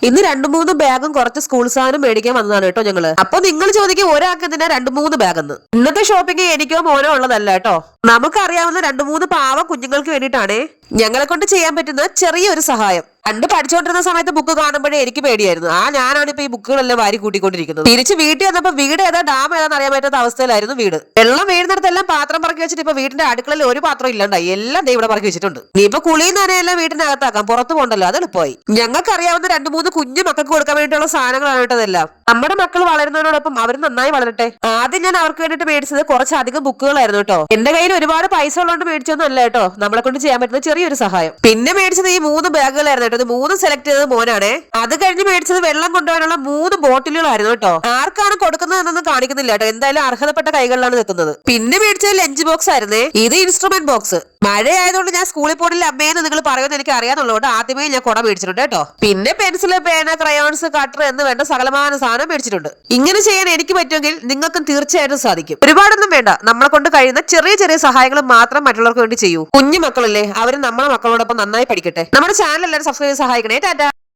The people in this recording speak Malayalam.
ഇന്ന് 2-3 ബാഗും കുറച്ച് സ്കൂൾ സാധനം മേടിക്കാൻ വന്നതാണ് കേട്ടോ ഞങ്ങള്. അപ്പൊ നിങ്ങൾ ചോദിക്കും ഒരാൾക്ക് എന്തിനാ 2-3 ബാഗെന്ന്. ഇന്നത്തെ ഷോപ്പിംഗ് എനിക്കോ മോനോ ഉള്ളതല്ല കേട്ടോ. നമുക്കറിയാവുന്ന 2-3 പാവ കുഞ്ഞുങ്ങൾക്ക് വേണ്ടിയിട്ടാണേ. ഞങ്ങളെ കൊണ്ട് ചെയ്യാൻ പറ്റുന്ന ചെറിയൊരു സഹായം. പണ്ട് പഠിച്ചുകൊണ്ടിരുന്ന സമയത്ത് ബുക്ക് കാണുമ്പോഴേ എനിക്ക് പേടിയായിരുന്നു. ഞാനാണ് ഇപ്പൊ ഈ ബുക്കുകളെല്ലാം വാരി കൂട്ടിക്കൊണ്ടിരിക്കുന്നത്. തിരിച്ച് വീട്ടിൽ വന്നപ്പോ വീട് ഏതാ ഡാം ഏതാന്ന് അറിയാൻ പറ്റാത്ത അവസ്ഥയിലായിരുന്നു വീട്. വെള്ളം വീഴുന്നിടത്തെല്ലാം പാത്രം പറക്കി വെച്ചിട്ട് ഇപ്പൊ വീടിന്റെ അടുക്കളയിൽ ഒരു പാത്രം ഇല്ലാണ്ടായി. എല്ലാം ദേ ഇവിടെ പറക്കി വെച്ചിട്ടുണ്ട്. നീ ഇപ്പൊ കുളിയും നനയെല്ലാം വീടിന്റെ അകത്താക്കാം, പുറത്തു പോകണ്ടല്ലോ, അത് എളുപ്പമായി. ഞങ്ങൾക്ക് അറിയാവുന്ന 2-3 കുഞ്ഞു മക്കൾക്ക് കൊടുക്കാൻ വേണ്ടിയിട്ടുള്ള സാധനങ്ങളാണ് കേട്ടതെല്ലാം. നമ്മുടെ മക്കൾ വളരുന്നതിനോടൊപ്പം അവർ നന്നായി വളരട്ടെ. ആദ്യം ഞാൻ അവർക്ക് വേണ്ടിയിട്ട് മേടിച്ചത് കുറച്ചധികം ബുക്കുകളായിരുന്നു കേട്ടോ. എന്റെ കയ്യിൽ ഒരുപാട് പൈസ ഉള്ളതുകൊണ്ട് മേടിച്ചൊന്നും അല്ല കേട്ടോ. നമ്മളെ കൊണ്ട് ചെയ്യാൻ പറ്റുന്ന ചെറിയൊരു സഹായം. പിന്നെ മേടിച്ചത് ഈ 3 ബാഗുകളായിരുന്നു. 3 സെലക്ട് ചെയ്തത് മോനാണ്. അത് കഴിഞ്ഞ് മേടിച്ചത് വെള്ളം കൊണ്ടുപോകാനുള്ള 3 ബോട്ടിലുകളായിരുന്നു കേട്ടോ. ആർക്കാണ് കൊടുക്കുന്നത് എന്നൊന്നും കാണിക്കുന്നില്ല കേട്ടോ. എന്തായാലും അർഹതപ്പെട്ട കൈകളിലാണ് നിൽക്കുന്നത്. പിന്നെ മേടിച്ചത് ലഞ്ച് ബോക്സ് ആയിരുന്നേ. ഇത് ഇൻസ്ട്രുമെന്റ് ബോക്സ്. മഴയായതുകൊണ്ട് ഞാൻ സ്കൂളിൽ പോണില്ല അമ്മയെന്ന് നിങ്ങൾ പറയുമെന്ന് എനിക്ക് അറിയാന്നുള്ളതുകൊണ്ട് ആദ്യമേ ഞാൻ കുട മേടിച്ചിട്ടുണ്ട് കേട്ടോ. പിന്നെ പെൻസില്, പേന, ക്രയോൺസ്, കട്ടർ എന്ന് വേണ്ട സകലമാന സാധനം മേടിച്ചിട്ടുണ്ട്. ഇങ്ങനെ ചെയ്യാൻ എനിക്ക് പറ്റുമെങ്കിൽ നിങ്ങൾക്കും തീർച്ചയായിട്ടും സാധിക്കും. ഒരുപാടൊന്നും വേണ്ട. നമ്മളെ കൊണ്ട് കഴിയുന്ന ചെറിയ ചെറിയ സഹായങ്ങൾ മാത്രം മറ്റുള്ളവർക്ക് വേണ്ടി ചെയ്യൂ. കുഞ്ഞു മക്കളല്ലേ, അവര് നമ്മളെ മക്കളോടൊപ്പം നന്നായി പഠിക്കട്ടെ. നമ്മുടെ ചാനൽ എല്ലാവരും സബ്സ്ക്രൈബ് ചെയ്ത് സഹായിക്കണേ. ടാറ്റാ.